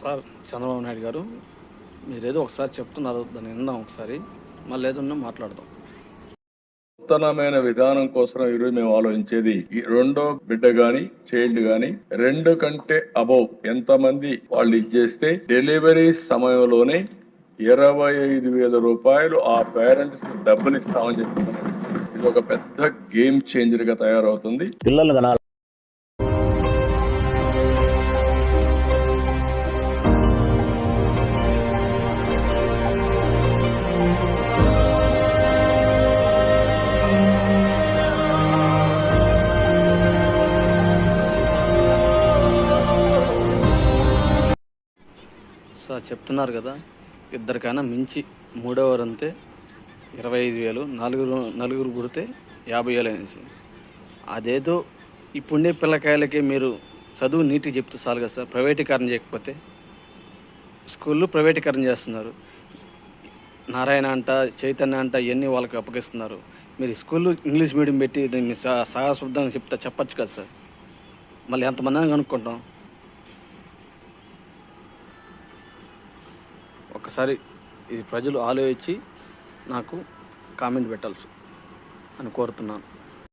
Sir Chandrababu Naidu గారు, మీరేదో ఒకసారి చెప్తున్నారు, దాన్ని విందాం ఒకసారి, మళ్ళీ ఏదన్నా మాట్లాడదాం. నూతనమైన విధానం కోసం ఈరోజు మేము ఆలోచించేది ఈ రెండో బిడ్డ గాని చైల్డ్ గాని 2 కంటే అబౌవ్ ఎంతమంది వాళ్ళు ఇచ్చేస్తే డెలివరీ సమయంలోనే 25,000 రూపాయలు ఆ పేరెంట్స్ డబ్బులు ఇస్తామని చెప్తున్నారు. ఇది ఒక పెద్ద గేమ్ చేంజర్ గా తయారవుతుంది. పిల్లలు కనాలి. సార్ చెప్తున్నారు కదా, ఇద్దరికైనా మించి మూడోవారు అంతే 25,000, నలుగురు పుడితే 50,000 అనేసి. అదేదో ఇప్పుడే పిల్లకాయలకి మీరు చదువు నీట్గా చెప్తే చాలు కదా సార్. ప్రైవేటీకరణ చేయకపోతే స్కూళ్ళు ప్రైవేటీకరణ చేస్తున్నారు. నారాయణ అంట, చైతన్య అంట, ఇవన్నీ వాళ్ళకి అప్పగిస్తున్నారు. మీరు స్కూళ్ళు ఇంగ్లీష్ మీడియం పెట్టి దీన్ని సహశుద్ధంగా చెప్పచ్చు కదా సార్. మళ్ళీ ఎంతమంది కనుక్కుంటాం. ఒకసారి ఇది ప్రజలు ఆలోచించి నాకు కామెంట్ పెట్టాల్సి అని కోరుతున్నాను.